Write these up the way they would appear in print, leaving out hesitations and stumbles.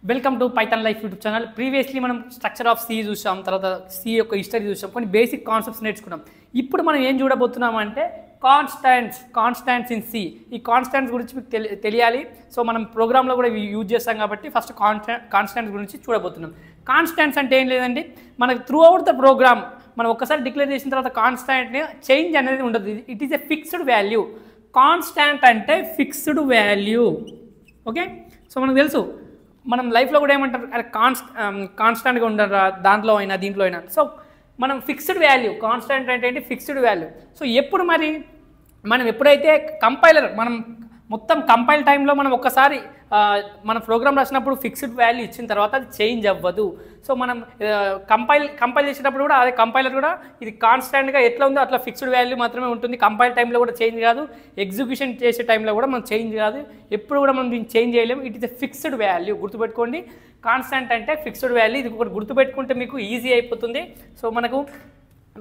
Welcome to Python life YouTube channel. Previously మనం structure of C చూసాం, తర్వాత C యొక్క హిస్టరీ చూసాం, కొన్ని బేసిక్ కాన్సెప్ట్స్ నేర్చుకున్నాం. ఇప్పుడు మనం ఏం చూడబోతున్నాం అంటే కాన్స్టాంట్స్ ఇన్ సి. ఈ కాన్స్టాంట్స్ గురించి మీకు తెలియాలి. సో మనం ప్రోగ్రామ్లో కూడా యూజ్ చేస్తాం కాబట్టి ఫస్ట్ కాన్స్టాంట్స్ గురించి చూడబోతున్నాం. కాన్స్టాంట్స్ అంటే ఏం లేదండి, మనకు త్రూ అవుట్ ద ప్రోగ్రామ్ మనం ఒక్కసారి డిక్లేర్ చేసిన తర్వాత కాన్స్టాంట్ని చేంజ్ అనేది ఉండదు. It is a fixed value. Constant అంటే ఫిక్స్డ్ వాల్యూ. ఓకే, సో మనకు తెలుసు మనం లైఫ్లో కూడా ఏమంటారు, అరే కాన్స్టాంట్గా ఉండరా దాంట్లో అయినా దీంట్లో అయినా. సో మనం ఫిక్స్డ్ వాల్యూ, కాన్స్టాంట్ అంటే ఏంటి, ఫిక్స్డ్ వాల్యూ. సో ఎప్పుడు మరి మనం ఎప్పుడైతే మనం మొత్తం కంపైల్ టైంలో మనం ఒక్కసారి మన ప్రోగ్రామ్ రాసినప్పుడు ఫిక్స్డ్ వాల్యూ ఇచ్చిన తర్వాత అది చేంజ్ అవ్వదు. సో మనం కంపైల్ చేసేటప్పుడు కూడా అదే కంపైలర్ కూడా ఇది కాన్స్టాంట్గా ఎట్లా ఉందో అట్లా ఫిక్స్డ్ వాల్యూ మాత్రమే ఉంటుంది. కంపైల్ టైంలో కూడా చేంజ్ కాదు, ఎగ్జిక్యూషన్ చేసే టైంలో కూడా మనం చేంజ్ కాదు, ఎప్పుడు కూడా మనం దీన్ని చేంజ్ చేయలేము. It is a fixed value. గుర్తుపెట్టుకోండి, కాన్స్టాంట్ అంటే ఫిక్స్డ్ వాల్యూ. ఇది ఒకటి గుర్తుపెట్టుకుంటే మీకు ఈజీ అయిపోతుంది. సో మనకు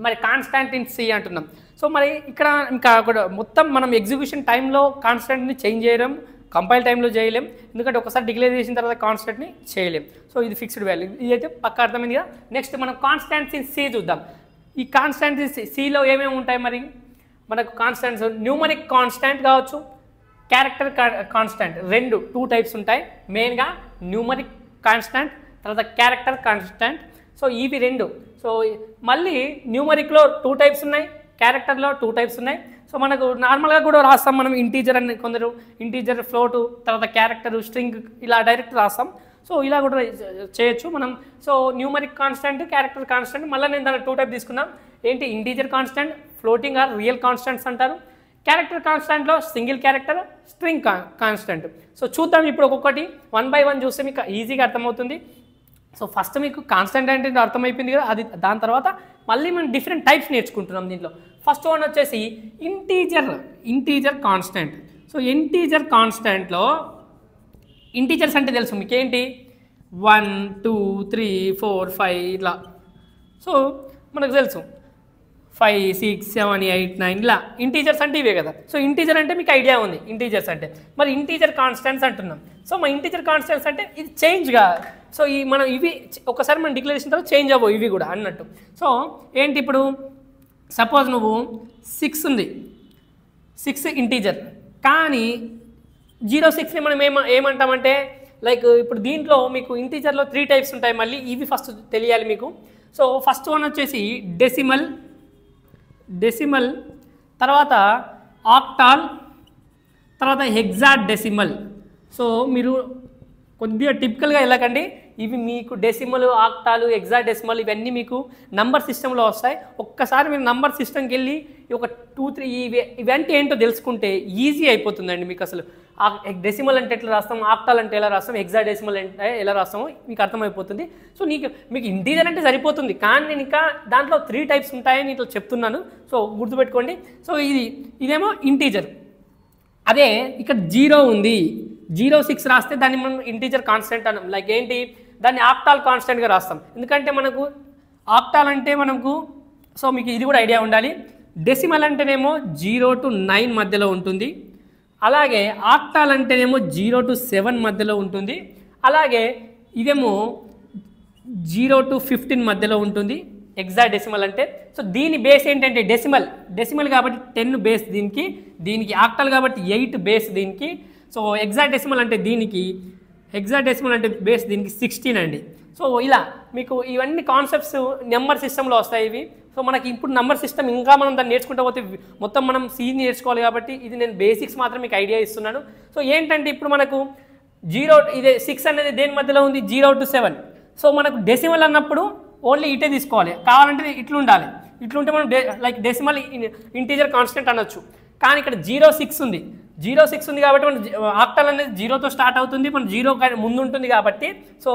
మరి కాన్స్టాంట్ ఇన్ సి అంటున్నాం. సో మరి ఇక్కడ ఇంకా మొత్తం మనం ఎగ్జిక్యూషన్ టైంలో కాన్స్టాంట్ని చేంజ్ చేయడం, కంపైల్ టైంలో చేయలేం, ఎందుకంటే ఒకసారి డిక్లేర్ చేసిన తర్వాత కాన్స్టాంట్ని చేయలేం. సో ఇది ఫిక్స్డ్ వాల్యూ. ఇదైతే పక్కా అర్థమైంది కదా. నెక్స్ట్ మనం కాన్స్టాంట్స్ ఇన్ సి చూద్దాం. ఈ కాన్స్టాంట్స్ ఇన్ సిలో ఏమేమి ఉంటాయి మరి మనకు కాన్స్టాంట్స్? న్యూమరిక్ కాన్స్టాంట్ కావచ్చు, క్యారెక్టర్ కాన్స్టాంట్. టూ టైప్స్ ఉంటాయి మెయిన్గా, న్యూమరిక్ కాన్స్టాంట్ తర్వాత క్యారెక్టర్ కాన్స్టాంట్. సో ఇవి రెండు. సో మళ్ళీ న్యూమరిక్లో 2 టైప్స్ ఉన్నాయి, క్యారెక్టర్లో 2 టైప్స్ ఉన్నాయి. సో మనకు నార్మల్గా కూడా రాస్తాం మనం, ఇంటీజర్ అని కొందరు, ఇంటీజర్, ఫ్లోట్, తర్వాత క్యారెక్టర్, స్ట్రింగ్, ఇలా డైరెక్ట్ రాస్తాం. సో ఇలా కూడా చేయొచ్చు మనం. So numeric constant, character constant. మళ్ళీ నేను దాని 2 టైప్ తీసుకున్నాం. ఏంటి, integer constant, floating or real constants అంటారు. క్యారెక్టర్ కాన్స్టాంట్లో single character, string constant. So చూద్దాం ఇప్పుడు ఒక్కొక్కటి 1 by 1 చూస్తే మీకు ఈజీగా అర్థమవుతుంది. సో ఫస్ట్ మీకు కాన్స్టాంట్ అంటే అర్థమైపోయింది కదా, అది దాని తర్వాత మళ్ళీ మనం డిఫరెంట్ టైప్స్ నేర్చుకుంటున్నాం దీంట్లో. ఫస్ట్ వన్ వచ్చేసి ఇంటీజర్ కాన్స్టాంట్. సో ఇంటీజర్ కాన్స్టాంట్లో ఇంటీజర్స్ అంటే తెలుసు మీకు ఏంటి, 1 2 3 4 5 ఇట్లా. సో మనకు తెలుసు 5 6 7 8 9 ఇలా ఇంటీజర్స్ అంటే ఇవే కదా. సో ఇంటీజర్ అంటే మీకు ఐడియా ఉంది ఇంటీజర్స్ అంటే. మరి ఇంటీజర్ కాన్స్టాంట్స్ అంటున్నాం. సో మా ఇంటీజర్ కాన్స్టాంట్స్ అంటే ఇది చేంజ్గా. సో ఈ మనం ఇవి ఒకసారి మనం డిక్లేర్ చేసిన తర్వాత చేంజ్ అవ్వవు ఇవి కూడా అన్నట్టు. సో ఏంటి, ఇప్పుడు సపోజ్ నువ్వు 6 ఉంది, 6 ఇంటీజర్, కానీ 06ని మనం ఏమంటామంటే లైక్ ఇప్పుడు దీంట్లో మీకు ఇంటీజర్లో 3 టైప్స్ ఉంటాయి. మళ్ళీ ఇవి ఫస్ట్ తెలియాలి మీకు. సో ఫస్ట్ వన్ వచ్చేసి డెసిమల్, తర్వాత ఆక్టాల్, తర్వాత హెక్సాడెసిమల్. సో మీరు కొద్దిగా టిపికల్గా వెళ్ళకండి, ఇవి మీకు డెసిమల్, ఆక్టాలు, హెక్సాడెసిమల్ ఇవన్నీ మీకు నంబర్ సిస్టంలో వస్తాయి. ఒక్కసారి మీరు నంబర్ సిస్టమ్కి వెళ్ళి ఒక 2 3 ఇవంటే ఏంటో తెలుసుకుంటే ఈజీ అయిపోతుందండి మీకు. అసలు డెసిమల్ అంటే ఎట్లా రాస్తాం, ఆక్టాల్ అంటే ఎలా రాస్తాం, హెక్సాడెసిమల్ అంటే ఎలా రాస్తామో మీకు అర్థమైపోతుంది. సో మీకు ఇంటీజర్ అంటే సరిపోతుంది, కానీ నేను ఇంకా దాంట్లో 3 టైప్స్ ఉంటాయని ఇట్లా చెప్తున్నాను. సో గుర్తుపెట్టుకోండి. సో ఇదేమో ఇంటీజర్. అదే ఇక్కడ 0 ఉంది, 06 రాస్తే దాన్ని మనం ఇంటీజర్ కాన్స్టెంట్ అన్నాం. లైక్ ఏంటి, దాన్ని ఆక్టాల్ కాన్స్టెంట్గా రాస్తాం. ఎందుకంటే మనకు ఆక్టాల్ అంటే మనకు, సో మీకు ఇది కూడా ఐడియా ఉండాలి. డెసిమల్ అంటేనేమో 0 to 9 మధ్యలో ఉంటుంది, అలాగే ఆక్టాల్ అంటేనేమో 0 to 7 మధ్యలో ఉంటుంది, అలాగే ఇదేమో 0 to 15 మధ్యలో ఉంటుంది హెక్సాడెసిమల్ అంటే. సో దీని బేస్ ఏంటంటే డెసిమల్ కాబట్టి 10 బేస్ దీనికి ఆక్టాల్ కాబట్టి 8 బేస్ దీనికి. సో హెక్సాడెసిమల్ అంటే హెక్సాడెసిమల్ అంటే బేస్ దీనికి 16 అండి. సో ఇలా మీకు ఇవన్నీ కాన్సెప్ట్స్ నెంబర్ సిస్టంలో వస్తాయి ఇవి. సో మనకి ఇప్పుడు నెంబర్ సిస్టమ్ ఇంకా మనం దాన్ని నేర్చుకుంటూ పోతే మొత్తం మనం సీని నేర్చుకోవాలి కాబట్టి ఇది నేను బేసిక్స్ మాత్రం మీకు ఐడియా ఇస్తున్నాను. సో ఏంటంటే ఇప్పుడు మనకు 6 అనేది దేని మధ్యలో ఉంది, 0 to 7. సో మనకు డెసిమల్ అన్నప్పుడు ఓన్లీ ఇటే తీసుకోవాలి, కావాలంటే ఇట్లుండాలి. ఇట్లుంటే మనం లైక్ డెసిమల్ ఇంటీజర్ కాన్స్టెంట్ అనొచ్చు. కానీ ఇక్కడ 06 ఉంది, 06 ఉంది కాబట్టి మన ఆక్టాల్ అనేది 0తో స్టార్ట్ అవుతుంది, మన 0 ముందు ఉంటుంది కాబట్టి. సో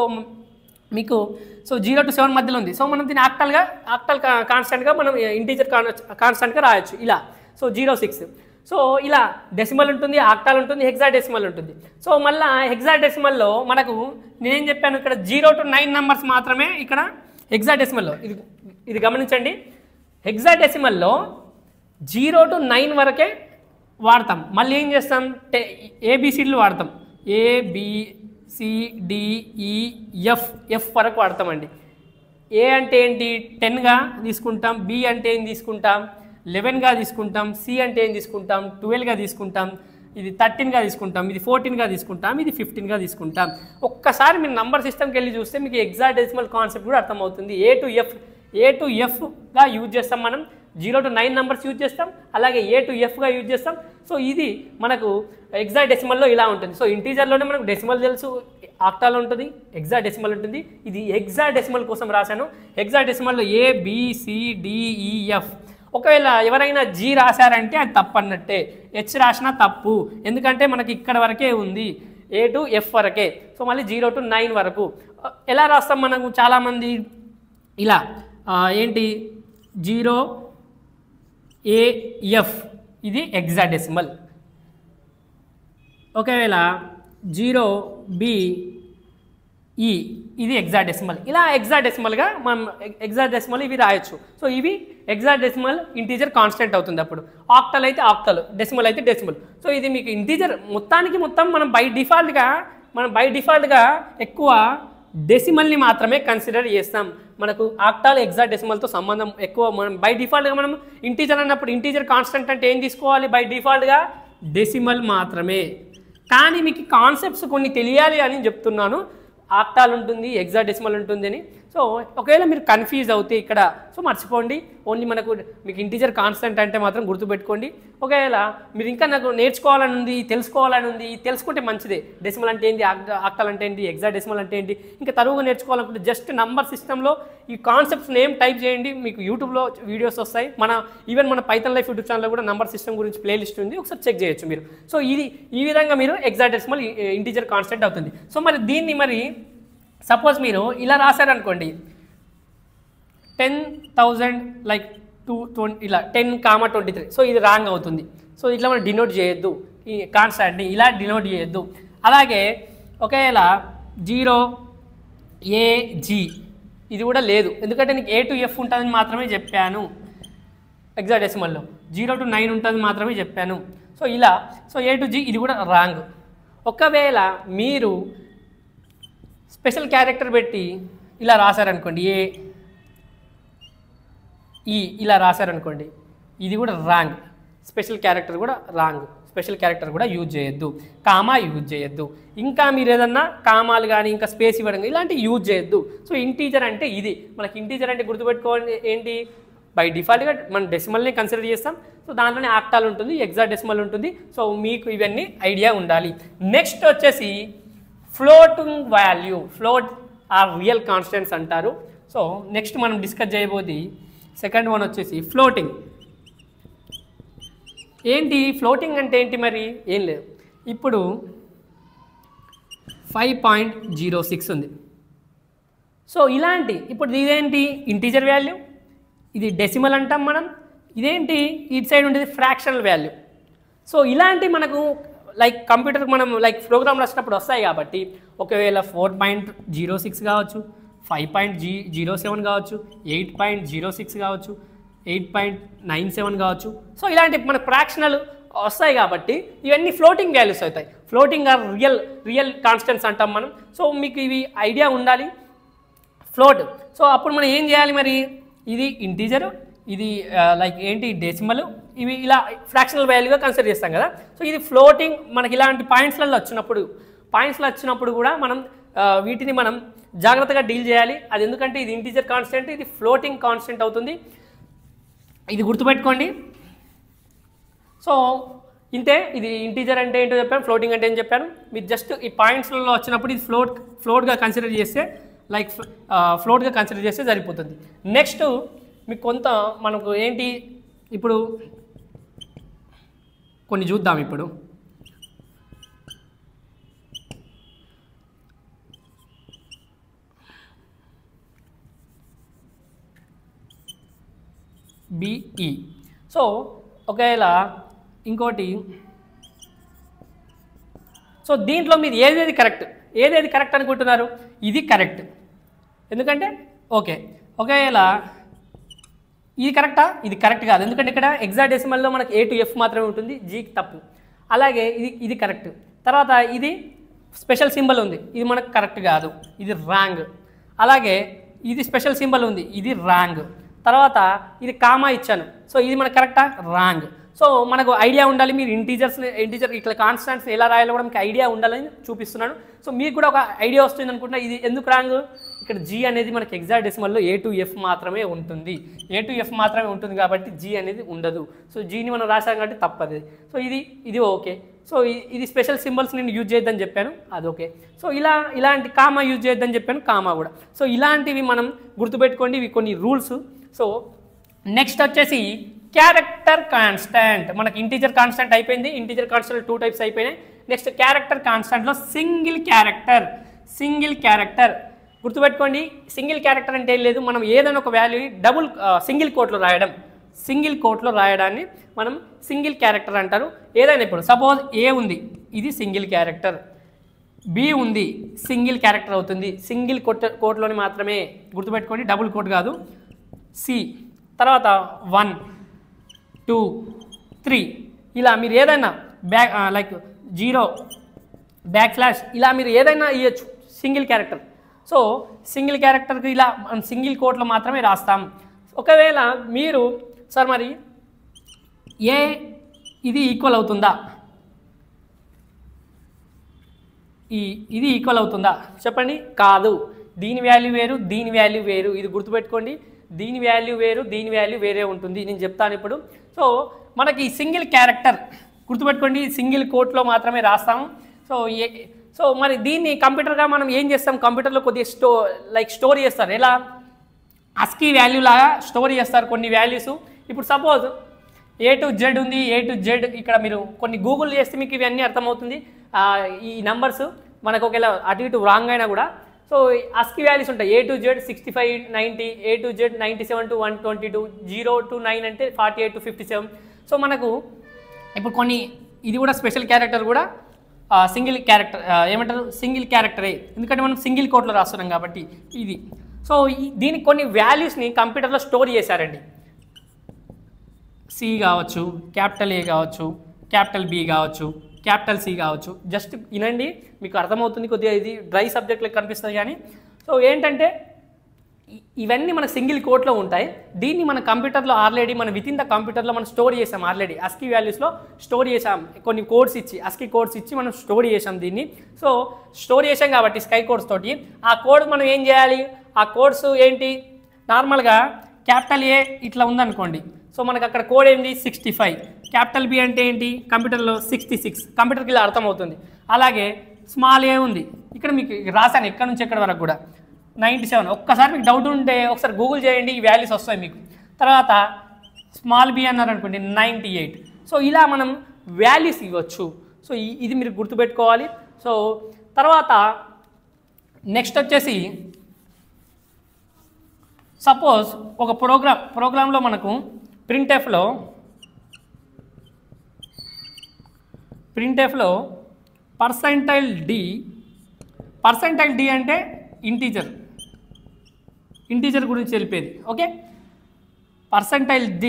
మీకు 0 to 7 మధ్యలో ఉంది. సో మనం దీన్ని ఆక్టాల్ కాన్స్టెంట్గా మనం ఇంటీజర్ కాన్స్టెంట్గా రాయొచ్చు ఇలా. సో 06. సో ఇలా డెసిమల్ ఉంటుంది, ఆక్టాల్ ఉంటుంది, హెక్సాడెసిమల్ ఉంటుంది. సో మళ్ళీ హెక్సాడెసిమల్లో మనకు నేనేం చెప్పాను, ఇక్కడ 0 to 9 నెంబర్స్ మాత్రమే ఇక్కడ హెక్సాడెసిమల్లో. ఇది గమనించండి, హెక్సాడెసిమల్లో 0 to 9 వరకే వాడతాం. మళ్ళీ ఏం చేస్తాం, ఏబిసిడ్లు వాడతాం, సి డి ఈ ఎఫ్ వరకు వాడతామండి. ఏ అంటే ఏంటి 10గా తీసుకుంటాం, బి అంటే ఏం తీసుకుంటాం 11గా తీసుకుంటాం, సి అంటే ఏం తీసుకుంటాం 12గా తీసుకుంటాం, ఇది 13గా తీసుకుంటాం, ఇది 14గా తీసుకుంటాం, ఇది 15గా తీసుకుంటాం. ఒక్కసారి మీరు నంబర్ సిస్టమ్కి వెళ్ళి చూస్తే మీకు హెక్సాడెసిమల్ కాన్సెప్ట్ కూడా అర్థమవుతుంది. ఏ టు ఎఫ్గా యూజ్ చేస్తాం మనం, 0 to 9 నెంబర్స్ యూజ్ చేస్తాం, అలాగే ఏ టు ఎఫ్గా యూజ్ చేస్తాం. సో ఇది మనకు హెక్సాడెసిమల్లో ఇలా ఉంటుంది. సో ఇంటీజర్లోనే మనకు డెసిమల్ తెలుసు, ఆక్టాల్ ఉంటుంది, హెక్సాడెసిమల్ ఉంటుంది. ఇది హెక్సాడెసిమల్ కోసం రాశాను. హెక్సాడెసిమల్లో ఏ బి సి డి ఈ ఎఫ్. ఒకవేళ ఎవరైనా జీ రాశారంటే అది తప్పు అన్నట్టే, హెచ్ రాసినా తప్పు, ఎందుకంటే మనకి ఇక్కడ వరకే ఉంది, ఏ టు ఎఫ్ వరకే. సో మళ్ళీ 0 to 9 వరకు ఎలా రాస్తాం మనకు చాలామంది ఇలా ఏంటి 0 AF ఇది హెక్సాడెసిమల్. ఒకవేళ 0BE ఇది హెక్సాడెసిమల్. ఇలా హెక్సాడెసిమల్గా మనం హెక్సాడెసిమల్ ఇవి రాయొచ్చు. సో ఇవి హెక్సాడెసిమల్ ఇంటీజర్ కాన్స్టెంట్ అవుతుంది. అప్పుడు ఆక్టల్ అయితే ఆక్టల్, డెసిమల్ అయితే డెసిమల్. సో ఇది మీకు ఇంటీజర్ మొత్తం మనం బై డిఫాల్ట్గా ఎక్కువ డెసిమల్ని మాత్రమే కన్సిడర్ చేస్తాం. మనకు ఆక్టాల్ హెక్సాడెసిమల్తో సంబంధం ఎక్కువ. మనం బై డిఫాల్ట్గా మనం ఇంటీజర్ అన్నప్పుడు ఇంటీజర్ కాన్స్టెంట్ అంటే ఏం తీసుకోవాలి, బై డిఫాల్ట్గా డెసిమల్ మాత్రమే. కానీ మీకు కాన్సెప్ట్స్ కొన్ని తెలియాలి అని చెప్తున్నాను. ఆక్టాల్ ఉంటుంది, హెక్సాడెసిమల్ ఉంటుంది అని. సో ఒకవేళ మీరు కన్ఫ్యూజ్ అవుతే ఇక్కడ సో మర్చిపోండి, ఓన్లీ మీకు ఇంటీజర్ కాన్స్టెంట్ అంటే మాత్రం గుర్తుపెట్టుకోండి. ఒకవేళ మీరు ఇంకా నాకు నేర్చుకోవాలని ఉంది, తెలుసుకోవాలని ఉంది, తెలుసుకుంటే మంచిదే. డెసిమల్ అంటే ఏంటి, ఆక్టాల్ అంటే ఏంటి, హెక్సాడెసిమల్ అంటే ఏంటి, ఇంకా తరువుగా నేర్చుకోవాలనుకుంటే జస్ట్ నంబర్ సిస్టంలో ఈ కాన్సెప్ట్స్ నేమ్ టైప్ చేయండి, మీకు యూట్యూబ్లో వీడియోస్ వస్తాయి. ఈవెన్ మన పైథాన్ లైఫ్ యూట్యూబ్ ఛానల్లో కూడా నంబర్ సిస్టమ్ గురించి ప్లేలిస్ట్ ఉంది, ఒకసారి చెక్ చేయొచ్చు మీరు. సో ఈ విధంగా మీరు హెక్సాడెసిమల్ ఇంటీజర్ కాన్స్టెంట్ అవుతుంది. సో మరి దీన్ని సపోజ్ మీరు ఇలా రాశారనుకోండి 10,000 లైక్ 220 ఇలా 10,23. సో ఇది రాంగ్ అవుతుంది. సో ఇట్లా మనం డినోట్ చేయొద్దు, ఈ కాన్స్టెంట్ని ఇలా డినోట్ చేయొద్దు. అలాగే ఒకవేళ 0AG ఇది కూడా లేదు, ఎందుకంటే నీకు ఏ టు ఎఫ్ ఉంటుందని మాత్రమే చెప్పాను. హెక్సాడెసిమల్లో 0 to 9 ఉంటుంది మాత్రమే చెప్పాను. సో ఇలా ఏ టు జీ ఇది కూడా రాంగ్. ఒకవేళ మీరు స్పెషల్ క్యారెక్టర్ పెట్టి ఇలా రాశారనుకోండి, ఇలా రాశారనుకోండి, ఇది కూడా రాంగ్. స్పెషల్ క్యారెక్టర్ కూడా రాంగ్. స్పెషల్ క్యారెక్టర్ కూడా యూజ్ చేయొద్దు, కామా యూజ్ చేయొద్దు. ఇంకా మీరు ఏదన్నా కామాలు కానీ ఇంకా స్పేస్ ఇవ్వడం ఇలాంటివి యూజ్ చేయొద్దు. సో ఇంటీజర్ అంటే ఇది. మనకి ఇంటీజర్ అంటే గుర్తుపెట్టుకోవాలి ఏంటి, బై డిఫాల్ట్గా మనం డెసిమల్ని కన్సిడర్ చేస్తాం. సో దాంట్లోనే ఆక్టాల్ ఉంటుంది, హెక్సాడెసిమల్ ఉంటుంది. సో మీకు ఇవన్నీ ఐడియా ఉండాలి. నెక్స్ట్ వచ్చేసి floating value. Float or real constants అంటారు. సో నెక్స్ట్ మనం డిస్కస్ చేయబోది సెకండ్ వన్ వచ్చేసి ఫ్లోటింగ్. ఏంటి ఫ్లోటింగ్ అంటే ఏంటి, మరి ఏం లేదు. ఇప్పుడు 5.06 ఉంది. సో ఇప్పుడు ఇదేంటి ఇంటీజర్ వాల్యూ, ఇది డెసిమల్ అంటాం మనం. ఇదేంటి ఇటు సైడ్ ఉంటుంది ఫ్రాక్షనల్ వాల్యూ. సో ఇలాంటి మనకు లైక్ కంప్యూటర్కి మనం లైక్ ప్రోగ్రామ్ రాసినప్పుడు వస్తాయి కాబట్టి ఒకవేళ 4.06 కావచ్చు, 5.07 కావచ్చు, 8.06 కావచ్చు, 8.97 కావచ్చు. సో ఇలాంటి మన ఫ్రాక్షనల్ వస్తాయి కాబట్టి ఇవన్నీ ఫ్లోటింగ్ వాల్యూస్ అవుతాయి. ఫ్లోటింగ్ ఆర్ రియల్ కాన్స్టెంట్స్ అంటాం మనం. సో మీకు ఇవి ఐడియా ఉండాలి. ఫ్లోట్. సో అప్పుడు మనం ఏం చేయాలి, మరి ఇది ఇంటీజరు, ఇది లైక్ ఏంటి డెసిమల్, ఇవి ఇలా ఫ్రాక్షనల్ వాల్యూగా కన్సిడర్ చేస్తాం కదా. సో ఇది ఫ్లోటింగ్. మనకి ఇలాంటి పాయింట్స్లలో వచ్చినప్పుడు కూడా మనం వీటిని మనం జాగ్రత్తగా డీల్ చేయాలి. అది ఎందుకంటే ఇది ఇంటీజర్ కాన్స్టెంట్, ఇది ఫ్లోటింగ్ కాన్స్టెంట్ అవుతుంది. ఇది గుర్తుపెట్టుకోండి. సో ఇంతే. ఇది ఇంటీజర్ అంటే ఏంటో చెప్పాను, ఫ్లోటింగ్ అంటే ఏం చెప్పాను. మీరు జస్ట్ ఈ పాయింట్స్లలో వచ్చినప్పుడు ఇది ఫ్లోట్గా కన్సిడర్ చేస్తే లైక్ ఫ్లోట్గా కన్సిడర్ చేస్తే సరిపోతుంది. నెక్స్ట్ మీకు మనకు ఏంటి ఇప్పుడు కొన్ని చూద్దాం. ఇప్పుడు బిఈ. సో ఒకవేళ ఇంకోటి, సో దీంట్లో మీరు ఏదేది కరెక్ట్ అనుకుంటున్నారు, ఇది కరెక్ట్. ఎందుకంటే ఒకవేళ ఇది కరెక్టా, ఇది కరెక్ట్ కాదు. ఎందుకంటే ఇక్కడ హెక్సాడెసిమల్లో మనకి ఏ టు ఎఫ్ మాత్రమే ఉంటుంది, జీకి తప్పు. అలాగే ఇది కరెక్ట్. తర్వాత ఇది స్పెషల్ సింబల్ ఉంది, ఇది మనకు కరెక్ట్ కాదు, ఇది రాంగ్. అలాగే ఇది స్పెషల్ సింబల్ ఉంది, ఇది రాంగ్. తర్వాత ఇది కామా ఇచ్చాను, సో ఇది మనకు కరెక్టా, రాంగ్. సో మనకు ఐడియా ఉండాలి, మీరు ఇంటీజర్ ఇట్లా కాన్స్టాంట్స్ ఎలా రాయాలో కూడా మీకు ఐడియా ఉండాలని చూపిస్తున్నాను. సో మీకు కూడా ఒక ఐడియా వస్తుంది అనుకుంటా. ఇది ఎందుకు రాంగ్, ఇక్కడ జీ అనేది మనకి ఎగ్జాక్ట్ డెసిమల్లో A to F మాత్రమే ఉంటుంది, A to F మాత్రమే ఉంటుంది కాబట్టి జీ అనేది ఉండదు. సో జీని మనం రాసాం కాబట్టి తప్పది. సో ఇది ఓకే. సో ఇది స్పెషల్ సింబల్స్ నేను యూజ్ చేయొద్దని చెప్పాను, అది ఓకే. సో ఇలాంటి కామా యూజ్ చేయొద్దని చెప్పాను, కామా కూడా. సో ఇలాంటివి మనం గుర్తుపెట్టుకోండి, ఇవి కొన్ని రూల్స్. సో నెక్స్ట్ వచ్చేసి క్యారెక్టర్ కాన్స్టాంట్. మనకి ఇంటీజర్ కాన్స్టాంట్ అయిపోయింది, ఇంటీజర్ కాన్స్టాంట్ 2 టైప్స్ అయిపోయినాయి. నెక్స్ట్ క్యారెక్టర్ కాన్స్టాంట్లో సింగిల్ క్యారెక్టర్ గుర్తుపెట్టుకోండి. సింగిల్ క్యారెక్టర్ అంటే ఏం లేదు, మనం ఏదైనా ఒక వాల్యూ సింగిల్ కోట్లో రాయడాన్ని మనం సింగిల్ క్యారెక్టర్ అంటారు. ఏదైనా ఇప్పుడు సపోజ్ ఏ ఉంది, ఇది సింగిల్ క్యారెక్టర్. బి ఉంది, సింగిల్ క్యారెక్టర్ అవుతుంది, సింగిల్ కోట్లోని మాత్రమే గుర్తుపెట్టుకోండి, డబుల్ కోట్ కాదు. సి తర్వాత 1 2 3 ఇలా మీరు ఏదైనా లైక్ 0 / ఇలా మీరు ఏదైనా ఇవ్వచ్చు సింగిల్ క్యారెక్టర్. సో సింగిల్ క్యారెక్టర్కి ఇలా మనం సింగిల్ కోట్లో మాత్రమే రాస్తాం. ఒకవేళ మీరు సార్ మరి ఇది ఈక్వల్ అవుతుందా, ఇది ఈక్వల్ అవుతుందా చెప్పండి, కాదు. దీని వాల్యూ వేరు, దీని వాల్యూ వేరు, ఇది గుర్తుపెట్టుకోండి. దీని వాల్యూ వేరు, దీని వాల్యూ వేరే ఉంటుంది, నేను చెప్తాను ఇప్పుడు. సో మనకి సింగిల్ క్యారెక్టర్ గుర్తుపెట్టుకోండి, సింగిల్ కోట్లో మాత్రమే రాస్తాము. సో మరి దీన్ని కంప్యూటర్గా మనం ఏం చేస్తాం, కంప్యూటర్లో కొద్దిగా స్టోర్ చేస్తారు. ఎలా, ASCII వాల్యూ లాగా స్టోర్ చేస్తారు కొన్ని వాల్యూస్. ఇప్పుడు సపోజ్ A to Z ఉంది, A to Z ఇక్కడ మీరు కొన్ని గూగుల్ చేస్తే మీకు ఇవన్నీ అర్థమవుతుంది. ఈ నెంబర్స్ మనకు ఒకవేళ అటు ఇటు రాంగ్ అయినా కూడా సో ASCII వాల్యూస్ ఉంటాయి. A to Z 65 90, A to Z 97 to 122, 0 to 9 అంటే 48 to 57. సో మనకు ఇప్పుడు కొన్ని ఇది కూడా స్పెషల్ క్యారెక్టర్ కూడా సింగిల్ క్యారెక్టర్ ఏమంటారు, సింగిల్ క్యారెక్టరే, ఎందుకంటే మనం సింగిల్ కోట్లో రాస్తున్నాం కాబట్టి ఇది. సో దీనికి కొన్ని వాల్యూస్ని కంప్యూటర్లో స్టోర్ చేశారండి. సి కావచ్చు, క్యాపిటల్ A కావచ్చు, క్యాపిటల్ B కావచ్చు, క్యాపిటల్ C కావచ్చు. జస్ట్ వినండి, మీకు అర్థమవుతుంది. కొద్దిగా ఇది డ్రై సబ్జెక్ట్లకు కనిపిస్తుంది కానీ సో ఏంటంటే ఇవన్నీ మన సింగిల్ కోట్లో ఉంటాయి. దీన్ని మన కంప్యూటర్లో ఆల్రెడీ మనం వితిన్ ద కంప్యూటర్లో మనం స్టోర్ చేసాం. ఆల్రెడీ ASCII వాల్యూస్లో స్టోర్ చేసాం, కొన్ని కోడ్స్ ఇచ్చి ASCII కోడ్స్ ఇచ్చి మనం స్టోర్ చేసాం దీన్ని. సో స్టోర్ చేసాం కాబట్టి స్కై కోడ్స్ తోటి ఆ కోడ్ మనం ఏం చేయాలి, ఆ కోడ్స్ ఏంటి, నార్మల్గా క్యాపిటల్ A ఇట్లా ఉందనుకోండి. సో మనకు అక్కడ కోడ్ ఏంటి 65, క్యాపిటల్ B అంటే ఏంటి కంప్యూటర్లో 66, కంప్యూటర్కి ఇలా అర్థమవుతుంది. అలాగే స్మాల్ a ఉంది, ఇక్కడ మీకు రాశాను ఎక్కడి నుంచి ఎక్కడి వరకు కూడా 97. ఒక్కసారి మీకు డౌట్ ఉంటే ఒకసారి గూగుల్ చేయండి, ఈ వాల్యూస్ వస్తాయి మీకు. తర్వాత స్మాల్ b అన్నారు అనుకోండి 98. సో ఇలా మనం వాల్యూస్ ఇవ్వచ్చు. సో ఇది మీరు గుర్తుపెట్టుకోవాలి. సో తర్వాత నెక్స్ట్ వచ్చేసి సపోజ్ ఒక ప్రోగ్రాంలో మనకు ప్రింట్ఎఫ్లో పర్సెంటైల్ D అంటే ఇంటీజర్ గురించి తెలిపేది. Okay, percentile D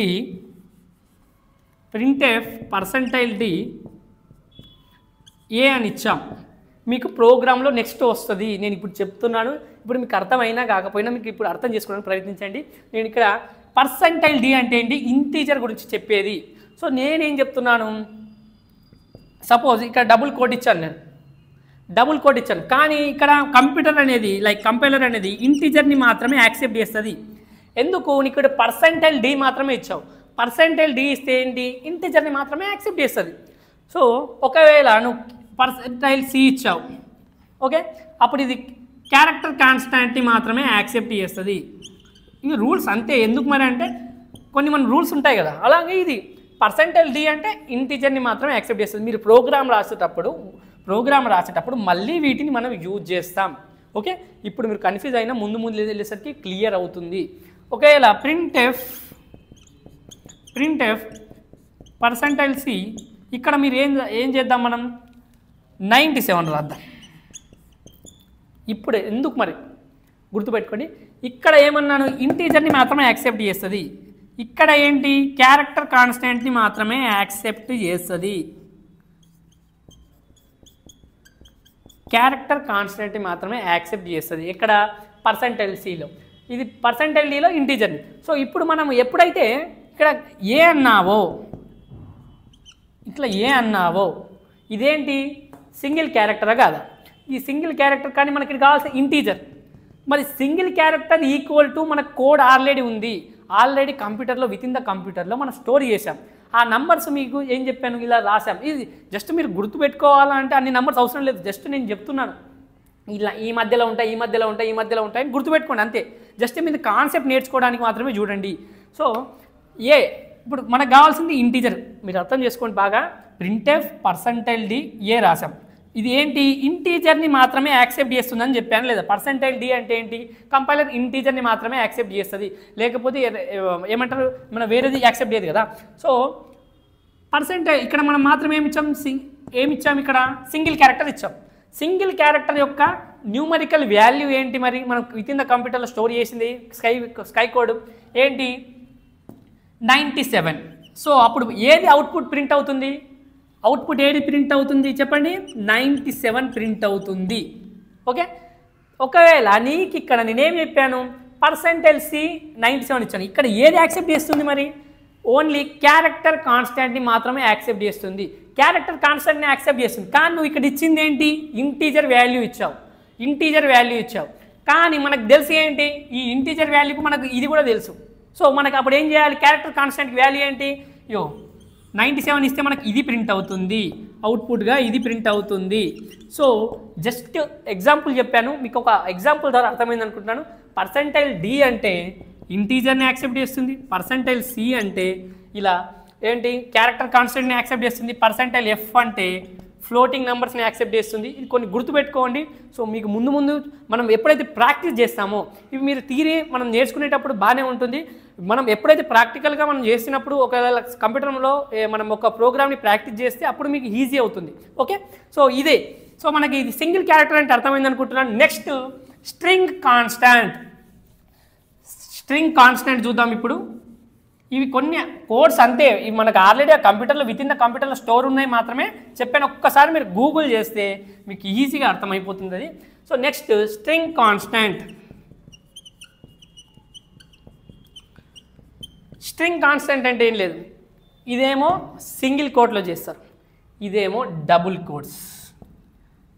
printf percentile D A అని ఇచ్చాం. మీకు ప్రోగ్రాంలో నెక్స్ట్ వస్తుంది. నేను ఇప్పుడు చెప్తున్నాను, ఇప్పుడు మీకు అర్థమైనా కాకపోయినా మీకు ఇప్పుడు అర్థం చేసుకోవడానికి ప్రయత్నించండి. నేను ఇక్కడ పర్సెంటైల్ D అంటే ఏంటి, ఇంటీజర్ గురించి చెప్పేది. సో నేనేం చెప్తున్నాను, సపోజ్ ఇక్కడ డబుల్ కోట్ ఇచ్చాను, కానీ ఇక్కడ కంప్యూటర్ అనేది కంపైలర్ అనేది ఇంటీజర్ని మాత్రమే యాక్సెప్ట్ చేస్తుంది. ఎందుకు, నీకు ఇక్కడ పర్సెంటైల్ D మాత్రమే ఇచ్చావు. పర్సెంటైల్ D ఇస్తే ఏంటి, ఇంటీజర్ని మాత్రమే యాక్సెప్ట్ చేస్తుంది. సో ఒకవేళ నువ్వు పర్సెంటైల్ C ఇచ్చావు, ఓకే, అప్పుడు ఇది క్యారెక్టర్ కాన్స్టాంట్ని మాత్రమే యాక్సెప్ట్ చేస్తుంది. ఇవి రూల్స్ అంతే. ఎందుకు మరి అంటే కొన్ని మన రూల్స్ ఉంటాయి కదా, అలాగే ఇది పర్సెంటైల్ D అంటే ఇంటీజర్ని మాత్రమే యాక్సెప్ట్ చేస్తుంది. మీరు ప్రోగ్రామ్ రాసేటప్పుడు మళ్ళీ వీటిని మనం యూజ్ చేస్తాం. ఓకే, ఇప్పుడు మీరు కన్ఫ్యూజ్ అయినా ముందు వెళ్ళేసరికి క్లియర్ అవుతుంది. ఒకవేళ ప్రింట్ఎఫ్ పర్సెంటైల్ C ఇక్కడ మీరు ఏం చేద్దాం, మనం 97 రాద్దాం. ఇప్పుడు ఎందుకు మరి గుర్తుపెట్టుకోండి, ఇక్కడ ఏమన్నాను, ఇంటీజర్ని మాత్రమే యాక్సెప్ట్ చేస్తుంది. ఇక్కడ ఏంటి, క్యారెక్టర్ కాన్స్టాంట్ని మాత్రమే యాక్సెప్ట్ చేస్తుంది. క్యారెక్టర్ కాన్స్టెంట్ని మాత్రమే యాక్సెప్ట్ చేస్తుంది. ఎక్కడ? పర్సెంటైల్ సిలో. ఇది పర్సెంటైల్ డిలో ఇంటీజర్ని. సో ఇప్పుడు మనం ఎప్పుడైతే ఇక్కడ ఏ అన్నావో, ఇట్లా ఏ అన్నావో, ఇదేంటి? సింగిల్ క్యారెక్టరా కాదా? ఈ సింగిల్ క్యారెక్టర్ కానీ మనకి ఇది కావాల్సిన ఇంటీజర్. మరి సింగిల్ క్యారెక్టర్ ఈక్వల్ టు మన కోడ్ ఆల్రెడీ ఉంది, ఆల్రెడీ కంప్యూటర్లో విత్ ఇన్ ద కంప్యూటర్లో మనం స్టోర్ చేసాం. ఆ నంబర్స్ మీకు ఏం చెప్పాను, ఇలా రాసాం. ఇది జస్ట్ మీరు గుర్తుపెట్టుకోవాలంటే అన్ని నంబర్స్ అవసరం లేదు, జస్ట్ నేను చెప్తున్నాను ఇలా ఈ మధ్యలో ఉంటాయి, ఈ మధ్యలో ఉంటాయి, ఈ మధ్యలో ఉంటాయి అని గుర్తుపెట్టుకోండి అంతే. జస్ట్ మీరు కాన్సెప్ట్ నేర్చుకోవడానికి మాత్రమే చూడండి. సో ఇప్పుడు మనకు కావాల్సింది ఇంటీజర్. మీరు అర్థం చేసుకోండి బాగా. ప్రింట్ఎఫ్ పర్సెంటైల్ డి ఏ రాసాం. ఇది ఏంటి? ఇంటీజర్ని మాత్రమే యాక్సెప్ట్ చేస్తుందని చెప్పాను లేదా? పర్సెంటైల్ డి అంటే ఏంటి? కంపైలర్ ఇంటీజర్ని మాత్రమే యాక్సెప్ట్ చేస్తుంది, లేకపోతే ఏమంటారు మన వేరేది యాక్సెప్ట్ చేయదు కదా. సో పర్సెంటైల్ ఇక్కడ మనం మాత్రం ఏమిచ్చాం ఇక్కడ? సింగిల్ క్యారెక్టర్ ఇచ్చాం. సింగిల్ క్యారెక్టర్ యొక్క న్యూమరికల్ వాల్యూ ఏంటి? మరి మనం విత్ ఇన్ ద కంప్యూటర్లో స్టోర్ చేసింది స్కై కోడ్ ఏంటి? 97. సో అప్పుడు ఏది అవుట్పుట్ ప్రింట్ అవుతుంది? అవుట్పుట్ ఏది ప్రింట్ అవుతుంది చెప్పండి? 97 ప్రింట్ అవుతుంది. ఓకే, ఒకవేళ నీకు ఇక్కడ నేనేం చెప్పాను? పర్సెంటైల్ సి 97 ఇచ్చాను. ఇక్కడ ఏది యాక్సెప్ట్ చేస్తుంది? మరి ఓన్లీ క్యారెక్టర్ కాన్స్టెంట్ని మాత్రమే యాక్సెప్ట్ చేస్తుంది. క్యారెక్టర్ కాన్స్టెంట్ని యాక్సెప్ట్ చేస్తుంది, కానీ నువ్వు ఇక్కడ ఇచ్చింది ఏంటి? ఇంటీజర్ వాల్యూ ఇచ్చావు. ఇంటీజర్ వాల్యూ ఇచ్చావు, కానీ మనకు తెలుసు ఏంటి? ఈ ఇంటీజర్ వాల్యూకి మనకు ఇది కూడా తెలుసు. సో మనకు అప్పుడు ఏం చేయాలి? క్యారెక్టర్ కాన్స్టెంట్ వాల్యూ ఏంటి? 97 ఇస్తే మనకి ఇది ప్రింట్ అవుతుంది, అవుట్పుట్గా ఇది ప్రింట్ అవుతుంది. సో జస్ట్ ఎగ్జాంపుల్ చెప్పాను, మీకు ఒక ఎగ్జాంపుల్ ద్వారా అర్థమైంది అనుకుంటున్నాను. పర్సెంటైల్ డి అంటే ఇంటీజర్ని యాక్సెప్ట్ చేస్తుంది, పర్సెంటైల్ సి అంటే ఇలా ఏంటి క్యారెక్టర్ కాన్స్టెంట్ని యాక్సెప్ట్ చేస్తుంది, పర్సెంటైల్ ఎఫ్ అంటే ఫ్లోటింగ్ నెంబర్స్ని యాక్సెప్ట్ చేస్తుంది. ఇది కొన్ని గుర్తుపెట్టుకోండి. సో మీకు ముందు ముందు మనం ఎప్పుడైతే ప్రాక్టీస్ చేస్తామో, ఇవి మీరు థియరీ మనం నేర్చుకునేటప్పుడు బాగానే ఉంటుంది. మనం ఎప్పుడైతే ప్రాక్టికల్గా మనం చేసినప్పుడు ఒకవేళ కంప్యూటర్లో మనం ఒక ప్రోగ్రామ్ని ప్రాక్టీస్ చేస్తే అప్పుడు మీకు ఈజీ అవుతుంది. ఓకే, సో ఇదే. సో మనకి ఇది సింగిల్ క్యారెక్టర్ అంటే అర్థమైంది అనుకుంటున్నాను. Next string constant. String constant చూద్దాం ఇప్పుడు. ఇవి కొన్ని కోడ్స్ అంతే, ఇవి మనకు ఆల్రెడీ ఆ కంప్యూటర్లో విత్ ఇన్ ద కంప్యూటర్లో స్టోర్ ఉన్నాయి మాత్రమే చెప్పాను. ఒక్కసారి మీరు గూగుల్ చేస్తే మీకు ఈజీగా అర్థమైపోతుంది అది. So next string constant. String constant అంటే ఏం లేదు, ఇదేమో సింగిల్ కోడ్లో చేస్తారు, ఇదేమో double codes.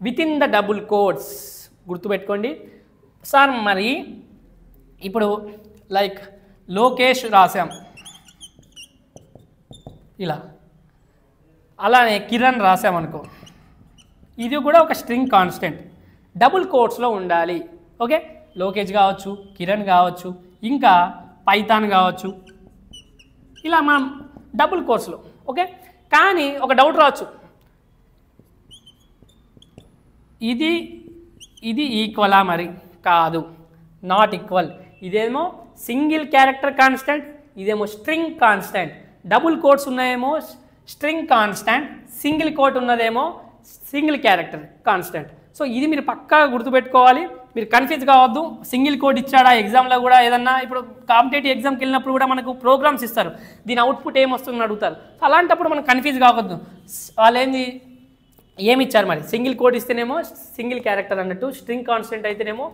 With in the double codes గుర్తుపెట్టుకోండి సార్. మరి ఇప్పుడు లైక్ లోకేష్ రాసాం ఇలా, అలానే కిరణ్ రాసామనుకో, ఇది కూడా ఒక స్ట్రింగ్ కాన్స్టెంట్ డబుల్ కోడ్స్లో ఉండాలి. ఓకే, లోకేష్ కావచ్చు, కిరణ్ కావచ్చు, ఇంకా పైథాన్ కావచ్చు, ఇలా మనం డబుల్ కోడ్స్లో. ఓకే, కానీ ఒక డౌట్ రావచ్చు, ఇది ఇది ఈక్వలా? మరి కాదు, నాట్ ఈక్వల్. ఇదేమో సింగిల్ క్యారెక్టర్ కాన్స్టెంట్, ఇదేమో స్ట్రింగ్ కాన్స్టెంట్. డబుల్ కోడ్స్ ఉన్నాయేమో స్ట్రింగ్ కాన్స్టెంట్, సింగిల్ కోడ్ ఉన్నదేమో సింగిల్ క్యారెక్టర్ కాన్స్టెంట్. సో ఇది మీరు పక్కా గుర్తుపెట్టుకోవాలి, మీరు కన్ఫ్యూజ్ కావద్దు. సింగిల్ కోడ్ ఇచ్చాడా ఎగ్జామ్లో కూడా? ఏదన్నా ఇప్పుడు కాంపిటేటివ్ ఎగ్జామ్కి వెళ్ళినప్పుడు కూడా మనకు ప్రోగ్రామ్స్ ఇస్తారు, దీని అవుట్పుట్ ఏమొస్తుందని అడుగుతారు. అలాంటప్పుడు మనం కన్ఫ్యూజ్ కావద్దు. వాళ్ళు ఏమి ఇచ్చారు మరి? సింగిల్ కోడ్ ఇస్తేనేమో సింగిల్ క్యారెక్టర్ అన్నట్టు, స్ట్రింగ్ కాన్స్టెంట్ అయితేనేమో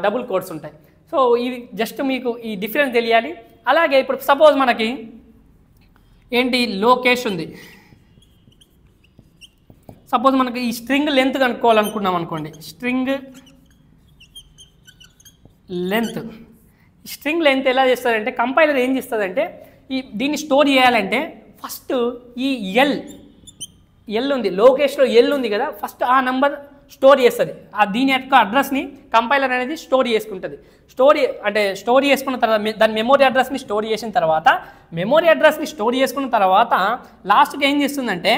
డబుల్ కోడ్స్ ఉంటాయి. సో ఇది జస్ట్ మీకు ఈ డిఫరెన్స్ తెలియాలి. అలాగే ఇప్పుడు సపోజ్ మనకి ఏంటి లోకేష్ ఉంది, సపోజ్ మనకి ఈ స్ట్రింగ్ లెంత్ కనుక్కోవాలనుకున్నాం అనుకోండి. స్ట్రింగ్ లెంత్ ఎలా చేస్తారంటే, కంపైలర్ ఏం చేస్తుందంటే దీన్ని స్టోర్ చేయాలంటే ఫస్ట్ ఈ ఎల్ ఉంది, లోకేష్లో ఎల్ ఉంది కదా, ఫస్ట్ ఆ నెంబర్ స్టోర్ చేస్తుంది. దీని యొక్క అడ్రస్ని కంపైలర్ అనేది స్టోర్ చేసుకుంటుంది. స్టోర్ చేసుకున్న తర్వాత దాని మెమోరీ అడ్రస్ని స్టోర్ చేసిన తర్వాత లాస్ట్కి ఏం చేస్తుందంటే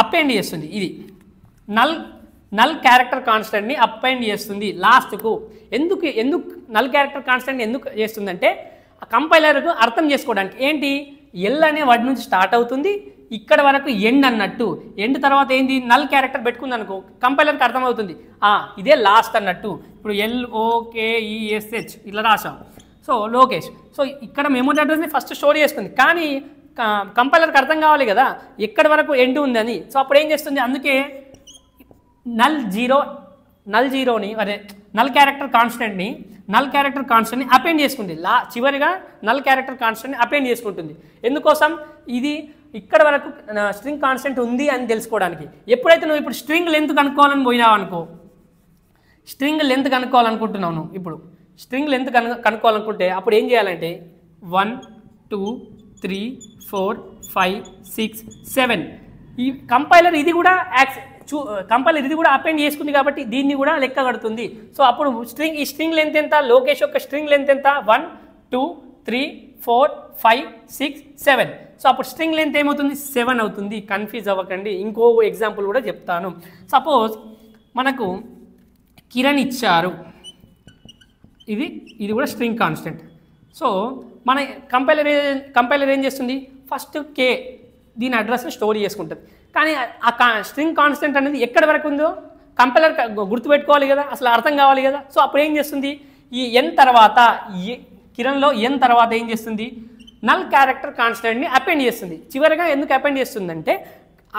అపెండ్ చేస్తుంది. ఇది నల్ క్యారెక్టర్ కాన్స్టెంట్ని అపెండ్ చేస్తుంది లాస్ట్కు. ఎందుకు నల్ క్యారెక్టర్ కాన్స్టెంట్ ఎందుకు చేస్తుందంటే ఆ కంపైలర్కు అర్థం చేసుకోవడానికి. ఏంటి, ఎల్ అనే వాటి నుంచి స్టార్ట్ అవుతుంది, ఇక్కడ వరకు ఎండ్ అన్నట్టు. ఎండ్ తర్వాత ఏంది, నల్ క్యారెక్టర్ పెట్టుకుంది అనుకో, కంపైలర్కి అర్థమవుతుంది ఇదే లాస్ట్ అన్నట్టు. ఇప్పుడు LOKESH ఇలా రాసాం. సో లోకేష్, సో ఇక్కడ మెమోరీ అడ్రస్ని ఫస్ట్ స్టోర్ చేసుకుంది, కానీ కంపైలర్కి అర్థం కావాలి కదా ఎక్కడి వరకు ఎండ్ ఉందని. సో అప్పుడు ఏం చేస్తుంది, అందుకే నల్ జీరోని అదే నల్ క్యారెక్టర్ కాన్స్టెంట్ని అపెండ్ చేసుకుంది. చివరిగా నల్ క్యారెక్టర్ కాన్స్టెంట్ని అపెండ్ చేసుకుంటుంది. ఎందుకోసం, ఇది ఇక్కడ వరకు స్ట్రింగ్ కాన్స్టెంట్ ఉంది అని తెలుసుకోవడానికి. ఎప్పుడైతే నువ్వు ఇప్పుడు స్ట్రింగ్ లెంత్ కనుక్కోవాలని పోయినావు అనుకో, స్ట్రింగ్ లెంత్ కనుక్కోవాలనుకుంటున్నావు నువ్వు, ఇప్పుడు స్ట్రింగ్ లెంత్ కనుక్కోవాలనుకుంటే అప్పుడు ఏం చేయాలంటే 1 2 3 4 5 6 7 ఈ కంపైలర్ ఇది కూడా అపెండ్ చేసుకుంది కాబట్టి దీన్ని కూడా లెక్క కడుతుంది. సో అప్పుడు ఈ స్ట్రింగ్ లెంత్ ఎంత, లోకేష్ యొక్క స్ట్రింగ్ లెంత్ ఎంత, 1 2 3 4 5 6 7. సో అప్పుడు స్ట్రింగ్ లెంత్ ఏమవుతుంది, 7 అవుతుంది. కన్ఫ్యూజ్ అవ్వకండి. ఇంకో ఎగ్జాంపుల్ కూడా చెప్తాను. సపోజ్ మనకు కిరణ్ ఇచ్చారు, ఇది కూడా స్ట్రింగ్ కాన్స్టెంట్. సో మన కంపైలర్ ఏం చేస్తుంది, ఫస్ట్ కే దీని అడ్రస్ని స్టోర్ చేసుకుంటుంది. కానీ ఆ స్ట్రింగ్ కాన్స్టెంట్ అనేది ఎక్కడి వరకు ఉందో కంపైలర్ గుర్తుపెట్టుకోవాలి కదా, అసలు అర్థం కావాలి కదా. సో అప్పుడు ఏం చేస్తుంది, ఈ ఎన్ తర్వాత కిరణ్లో ఎన్ తర్వాత ఏం చేస్తుంది, నల్ క్యారెక్టర్ కాన్స్టెంట్ని అపెండ్ చేస్తుంది. చివరిగా ఎందుకు అపెండ్ చేస్తుందంటే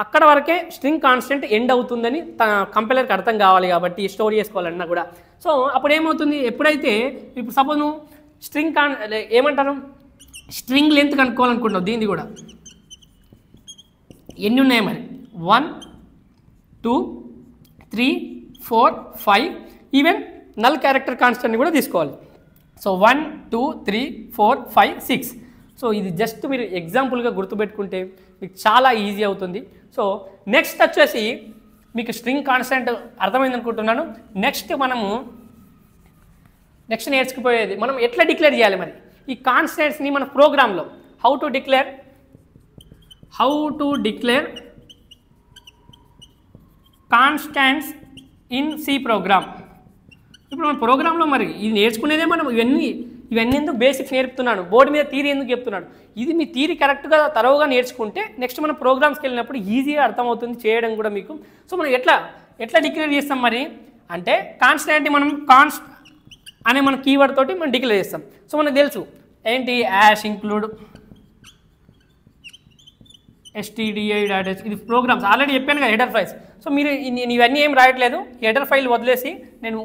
అక్కడ వరకే స్ట్రింగ్ కాన్స్టెంట్ ఎండ్ అవుతుందని కంపైలర్కి అర్థం కావాలి కాబట్టి, స్టోర్ చేసుకోవాలన్నా కూడా. సో అప్పుడు ఏమవుతుంది, ఎప్పుడైతే ఇప్పుడు సపోజ్ నువ్వు స్ట్రింగ్ ఏమంటారు, స్ట్రింగ్ లెంత్ కనుక్కోవాలనుకుంటున్నావు, దీన్ని కూడా ఎన్ని ఉన్నాయి మరి, 1 2 3 4 5 ఈవెన్ నల్ క్యారెక్టర్ కాన్స్టెంట్ని కూడా తీసుకోవాలి. సో 1 2 3 4 5 6. సో ఇది జస్ట్ మీరు ఎగ్జాంపుల్గా గుర్తుపెట్టుకుంటే మీకు చాలా ఈజీ అవుతుంది. సో నెక్స్ట్ వచ్చేసి మీకు స్ట్రింగ్ కాన్స్టెంట్ అర్థమైంది అనుకుంటున్నాను. నెక్స్ట్ నేర్చుకుపోయేది మనం ఎట్లా డిక్లేర్ చేయాలి మరి ఈ కాన్స్టెంట్స్ని మన ప్రోగ్రాంలో. How to declare constants in C program. ఇప్పుడు మన ప్రోగ్రాంలో మరి ఇది నేర్చుకునేదే మనం ఇవన్నీ ఎందుకు బేసిక్స్ నేర్పుతున్నాను, బోర్డు మీద థియరీ ఎందుకు చెప్తున్నాను. ఇది మీ థియరీ కరెక్ట్గా తరోగా నేర్చుకుంటే నెక్స్ట్ మనం ప్రోగ్రామ్స్కి వెళ్ళినప్పుడు ఈజీగా అర్థమవుతుంది చేయడం కూడా మీకు. సో మనం ఎట్లా డిక్లేర్ చేస్తాం మరి అంటే, కాన్స్టెంట్ని మనం కాన్స్ట్ అనే మన కీవర్డ్ తోటి మనం డిక్లేర్ చేస్తాం. సో మనకు తెలుసు ఏంటి, యాష్ ఇంక్లూడ్ stdi.h. ఇది ప్రోగ్రామ్స్ ఆల్రెడీ చెప్పాను కదా, హెడర్ ఫైల్స్. సో మీరు నేను ఇవన్నీ ఏం రాయట్లేదు, హెడర్ ఫైల్ వదిలేసి నేను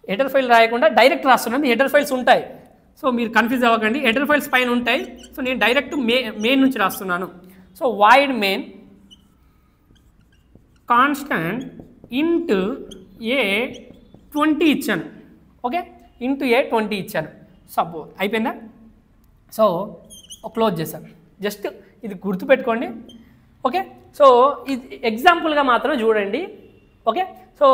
హెడర్ ఫైల్ రాయకుండా డైరెక్ట్ రాస్తున్నాను. హెడర్ ఫైల్స్ ఉంటాయి, సో మీరు కన్ఫ్యూజ్ అవ్వకండి, హెడర్ ఫైల్స్ పైన ఉంటాయి. సో నేను డైరెక్ట్ మెయిన్ నుంచి రాస్తున్నాను. So void main constant int A20 ఇచ్చాను. ఓకే, ఇంటూ A20 ఇచ్చాను. సపోజ్ అయిపోయిందా. సో క్లోజ్ చేశాను. జస్ట్ ఇది గుర్తుపెట్టుకోండి. ఓకే, సో ఇది ఎగ్జాంపుల్గా మాత్రం చూడండి. ఓకే, సో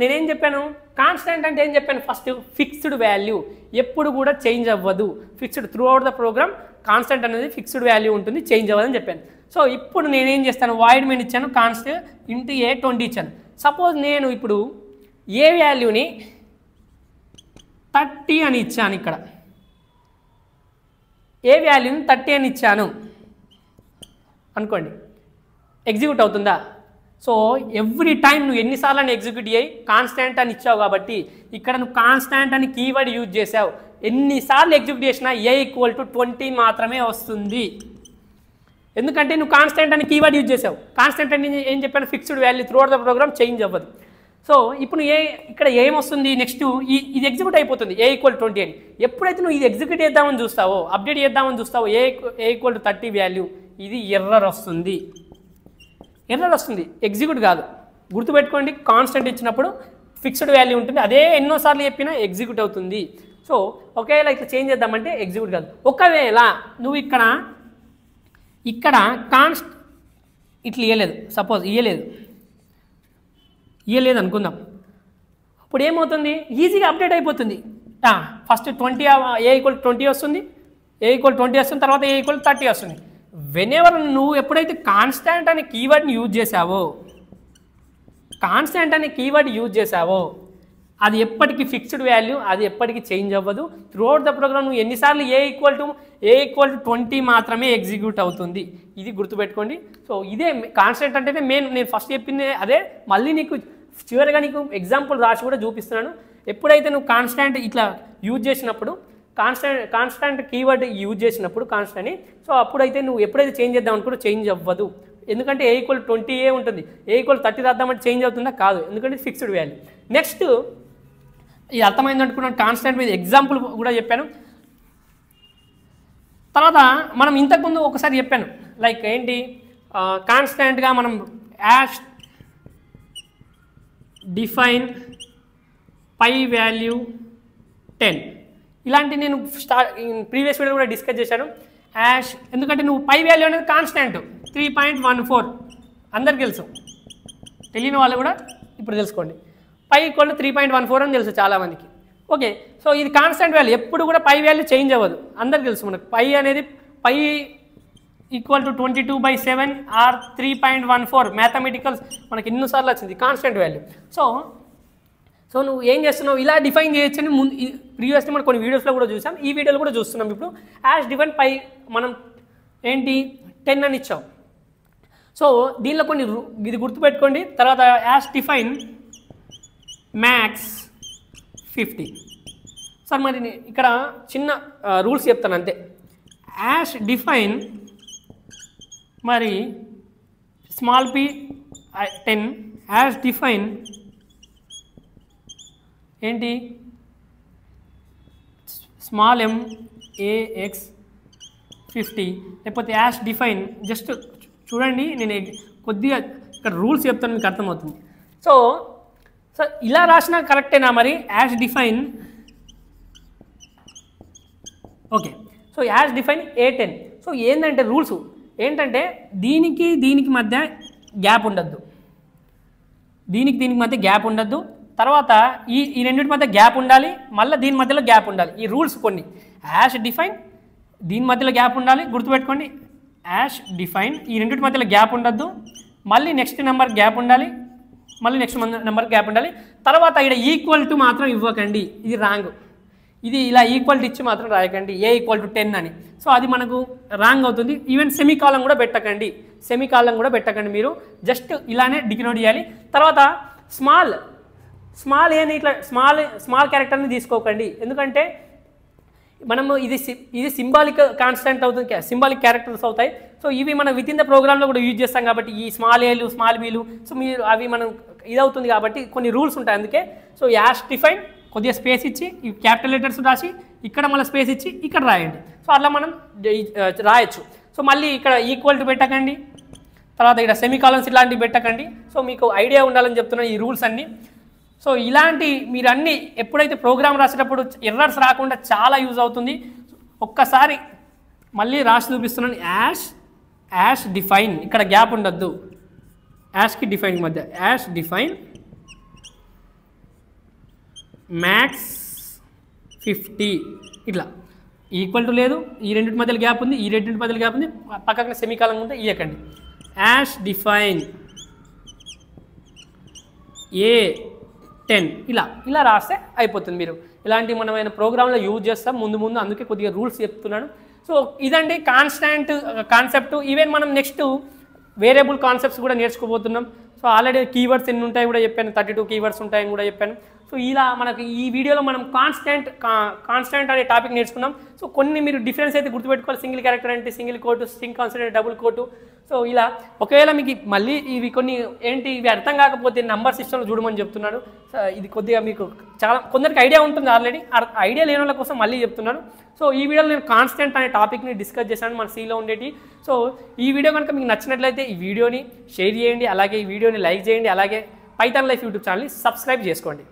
నేనేం చెప్పాను, కాన్స్టెంట్ అంటే ఏం చెప్పాను, ఫస్ట్ ఫిక్స్డ్ వాల్యూ ఎప్పుడు కూడా చేంజ్ అవ్వదు. Fixed throughout the program constant అనేది ఫిక్స్డ్ వాల్యూ ఉంటుంది, చేంజ్ అవ్వదని చెప్పాను. సో ఇప్పుడు నేనేం చేస్తాను, వాయిడ్ మెయిన్ ఇచ్చాను, కాన్స్టెంట్ ఇంటూ A20 ఇచ్చాను. సపోజ్ నేను ఇప్పుడు ఏ వాల్యూని 30 అని ఇచ్చాను, ఇక్కడ ఏ వాల్యూని 30 అని ఇచ్చాను అనుకోండి, ఎగ్జిక్యూట్ అవుతుందా. సో ఎవ్రీ టైం నువ్వు ఎన్నిసార్లు అని ఎగ్జిక్యూట్ అయ్యి కాన్స్టాంట్ అని ఇచ్చావు కాబట్టి ఇక్కడ నువ్వు కాన్స్టాంట్ అని కీవర్డ్ యూజ్ చేసావు. ఎన్నిసార్లు ఎగ్జిక్యూట్ చేసినా A=20 మాత్రమే వస్తుంది. ఎందుకంటే నువ్వు కాన్స్టాంట్ అని కీవర్డ్ యూజ్ చేసావు. కాన్స్టాంట్ అని ఏం చెప్పాను, fixed value throughout the program change అవ్వదు. సో ఇప్పుడు ఇక్కడ ఏమొస్తుంది, నెక్స్ట్ ఇది ఎగ్జిక్యూట్ అయిపోతుంది A=20 అని. ఎప్పుడైతే నువ్వు ఇది ఎగ్జిక్యూట్ చేద్దామని చూస్తావో, అప్డేట్ చేద్దామని చూస్తావో A=30 వాల్యూ, ఇది ఎర్రర్ వస్తుంది. ఎగ్జిక్యూట్ కాదు. గుర్తుపెట్టుకోండి, కాన్స్టెంట్ ఇచ్చినప్పుడు ఫిక్స్డ్ వాల్యూ ఉంటుంది, అదే ఎన్నోసార్లు చెప్పినా ఎగ్జిక్యూట్ అవుతుంది. సో ఒకవేళ ఇట్లా చేంజ్ చేద్దామంటే ఎగ్జిక్యూట్ కాదు. ఒకవేళ నువ్వు ఇక్కడ ఇట్లా ఇవ్వలేదు, సపోజ్ ఇవ్వలేదు అనుకుందాం, అప్పుడు ఏమవుతుంది, ఈజీగా అప్డేట్ అయిపోతుంది. ఫస్ట్ A=20 వస్తుంది, A=20 వస్తుంది, తర్వాత A=30 వస్తుంది. వెనెవర్ నువ్వు ఎప్పుడైతే కాన్స్టాంట్ అనే కీవర్డ్ని యూజ్ చేసావో అది ఎప్పటికీ ఫిక్స్డ్ వాల్యూ, అది ఎప్పటికీ చేంజ్ అవ్వదు. త్రూఅవుట్ ద ప్రోగ్రామ్ నువ్వు ఎన్నిసార్లు A=20 మాత్రమే ఎగ్జిక్యూట్ అవుతుంది. ఇది గుర్తుపెట్టుకోండి. సో ఇదే కాన్స్టాంట్ అంటేనే నేను ఫస్ట్ చెప్పింది అదే. మళ్ళీ నీకు చివరిగా నీకు ఎగ్జాంపుల్ రాసి కూడా చూపిస్తున్నాను. ఎప్పుడైతే నువ్వు కాన్స్టాంట్ ఇట్లా యూజ్ చేసినప్పుడు కాన్స్టాంట్ కీవర్డ్ యూజ్ చేసినప్పుడు కాన్స్టాంట్ని, సో అప్పుడైతే నువ్వు ఎప్పుడైతే చేంజ్ చేద్దాం అనుకుంటే చేంజ్ అవ్వదు. ఎందుకంటే A = 20 ఉంటుంది. A = 30 రాద్దామంటే చేంజ్ అవుతుందా? కాదు, ఎందుకంటే ఫిక్స్డ్ వాల్యూ. నెక్స్ట్ ఇది అర్థమైంది అనుకున్నాను. కాన్స్టాంట్ మీద ఎగ్జాంపుల్ కూడా చెప్పాను. తర్వాత మనం ఇంతకుముందు ఒకసారి చెప్పాను, లైక్ ఏంటి, కాన్స్టాంట్గా మనం యాష్ డిఫైన్ పై వాల్యూ 10 ఇలాంటి నేను ప్రీవియస్ వీడియో కూడా డిస్కస్ చేశాను. యాష్ ఎందుకంటే నువ్వు పై వాల్యూ అనేది కాన్స్టాంట్ 3.14 అందరికి తెలుసు, తెలియని వాళ్ళు కూడా ఇప్పుడు తెలుసుకోండి. పై = 3.14 అని తెలుసు చాలామందికి. ఓకే, సో ఇది కాన్స్టాంట్ వాల్యూ, ఎప్పుడు కూడా పై వాల్యూ చేంజ్ అవ్వదు, అందరికి తెలుసు. మనకు పై అనేది పై = 22/7 ఆర్ 3.14 మ్యాథమెటికల్స్ మనకి ఎన్నోసార్లు వచ్చింది కాన్స్టాంట్ వాల్యూ. సో నువ్వు ఏం చేస్తున్నావు, ఇలా డిఫైన్ చేయొచ్చని ముందు ప్రీవియస్లీ మనం కొన్ని వీడియోస్లో కూడా చూసాం, ఈ వీడియోలో కూడా చూస్తున్నాం. ఇప్పుడు యాష్ డిఫైన్ పై మనం ఏంటి 10 అని ఇచ్చాం. సో దీనిలో కొన్ని ఇది గుర్తుపెట్టుకోండి. తర్వాత యాష్ డిఫైన్ మ్యాక్స్ 50. సార్ మరి ఇక్కడ చిన్న రూల్స్ చెప్తాను అంతే. యాష్ డిఫైన్ మరి స్మాల్ p 10, యాష్ డిఫైన్ ఏంటి స్మాల్ m ax 50, లేకపోతే యాష్ డిఫైన్ జస్ట్ చూడండి, నేను కొద్దిగా ఇక్కడ రూల్స్ చెప్తాను మీకు అర్థమవుతుంది. సో ఇలా రాసినా కరెక్టేనా మరి, hash define okay. So hash define A10. So ఏంటంటే రూల్స్ ఏంటంటే దీనికి మధ్య గ్యాప్ ఉండద్దు, దీనికి మధ్య గ్యాప్ ఉండద్దు. తర్వాత ఈ రెండింటి మధ్య గ్యాప్ ఉండాలి, మళ్ళీ దీని మధ్యలో గ్యాప్ ఉండాలి. ఈ రూల్స్ కొన్ని. యాష్ డిఫైన్ దీని మధ్యలో గ్యాప్ ఉండాలి, గుర్తుపెట్టుకోండి. యాష్ డిఫైన్ ఈ రెండింటి మధ్యలో గ్యాప్ ఉండద్దు, మళ్ళీ నెక్స్ట్ నెంబర్ గ్యాప్ ఉండాలి, మళ్ళీ నెక్స్ట్ నెంబర్ గ్యాప్ ఉండాలి. తర్వాత ఇక్కడ ఈక్వల్ టు మాత్రం ఇవ్వకండి, ఇది రాంగ్. ఇది ఇలా ఈక్వల్ టు ఇచ్చి మాత్రం రాయకండి A = 10 అని. సో అది మనకు రాంగ్ అవుతుంది. ఈవెన్ సెమీకాలం కూడా పెట్టకండి మీరు, జస్ట్ ఇలానే డిగ్నోట్ చేయాలి. తర్వాత స్మాల్ ఏని ఇట్లా స్మాల్ క్యారెక్టర్ని తీసుకోకండి, ఎందుకంటే మనము ఇది సింబాలిక్ కాన్స్టెంట్ అవుతుంది, సింబాలిక్ క్యారెక్టర్స్ అవుతాయి. సో ఇవి మనం విత్ ఇన్ ద ప్రోగ్రామ్లో కూడా యూజ్ చేస్తాం కాబట్టి ఈ స్మాల్ ఏలు స్మాల్ బీలు, సో మీరు అవి మనం ఇది అవుతుంది కాబట్టి కొన్ని రూల్స్ ఉంటాయి అందుకే. సో యాష్ డిఫైన్ కొద్దిగా స్పేస్ ఇచ్చి ఈ క్యాపిటల్ లెటర్స్ రాసి ఇక్కడ మళ్ళీ స్పేస్ ఇచ్చి ఇక్కడ రాయండి. సో అట్లా మనం రాయొచ్చు. సో మళ్ళీ ఇక్కడ ఈక్వల్ టు పెట్టకండి, తర్వాత ఇక్కడ సెమీకాలన్స్ ఇలాంటివి పెట్టకండి. సో మీకు ఐడియా ఉండాలని చెప్తున్నాను ఈ రూల్స్ అన్నీ. సో ఇలాంటి మీరు అన్నీ ఎప్పుడైతే ప్రోగ్రామ్ రాసేటప్పుడు ఎర్రర్స్ రాకుండా చాలా యూజ్ అవుతుంది. ఒక్కసారి మళ్ళీ రాసి చూపిస్తున్నాను. యాష్ డిఫైన్ ఇక్కడ గ్యాప్ ఉండద్దు, యాష్కి డిఫైన్కి మధ్య యాష్ డిఫైన్ మ్యాక్స్ 50 ఇట్లా ఈక్వల్ టు లేదు, ఈ రెండింటి మధ్యలో గ్యాప్ ఉంది, ఈ రెండింటి మధ్యలో గ్యాప్ ఉంది, పక్కన సెమీకాలం ఉంటే ఇవ్వకండి. యాష్ డిఫైన్ A10 ఇలా రాస్తే అయిపోతుంది. మీరు ఇలాంటి మనమైన ప్రోగ్రాంలో యూజ్ చేస్తాం ముందు, అందుకే కొద్దిగా రూల్స్ చెప్తున్నాను. సో ఇదండి కాన్స్టాంట్ కాన్సెప్ట్. ఈవెన్ మనం నెక్స్ట్ వేరియబుల్ కాన్సెప్ట్స్ కూడా నేర్చుకోబోతున్నాం. సో ఆల్రెడీ కీవర్డ్స్ ఎన్ని ఉంటాయి కూడా చెప్పాను, 32 కీవర్డ్స్ ఉంటాయని కూడా చెప్పాను. సో ఇలా మనకి ఈ వీడియోలో మనం కాన్స్టాంట్ అనే టాపిక్ నేర్చుకున్నాం. సో కొన్ని మీరు డిఫరెన్స్ అయితే గుర్తుపెట్టుకోవాలి. సింగిల్ క్యారెక్టర్ అంటే single coat, string constant double coat. So ఇలా ఒకవేళ మీకు మళ్ళీ ఇవి కొన్ని ఏంటి ఇవి అర్థం కాకపోతే నంబర్ సిస్టంలో చూడమని చెప్తున్నాను. ఇది కొద్దిగా మీకు చాలా కొందరికి ఐడియా ఉంటుంది ఆల్రెడీ, ఐడియా లేని వాళ్ళ కోసం మళ్ళీ చెప్తున్నాను. సో ఈ వీడియోలో నేను కాన్స్టాంట్ అనే టాపిక్ని డిస్కస్ చేశాను మన Cలో ఉండేటి. సో ఈ వీడియో కనుక మీకు నచ్చినట్లయితే ఈ వీడియోని షేర్ చేయండి, అలాగే ఈ వీడియోని లైక్ చేయండి, అలాగే పైథాన్ లైఫ్ యూట్యూబ్ ఛానల్ని సబ్స్క్రైబ్ చేసుకోండి.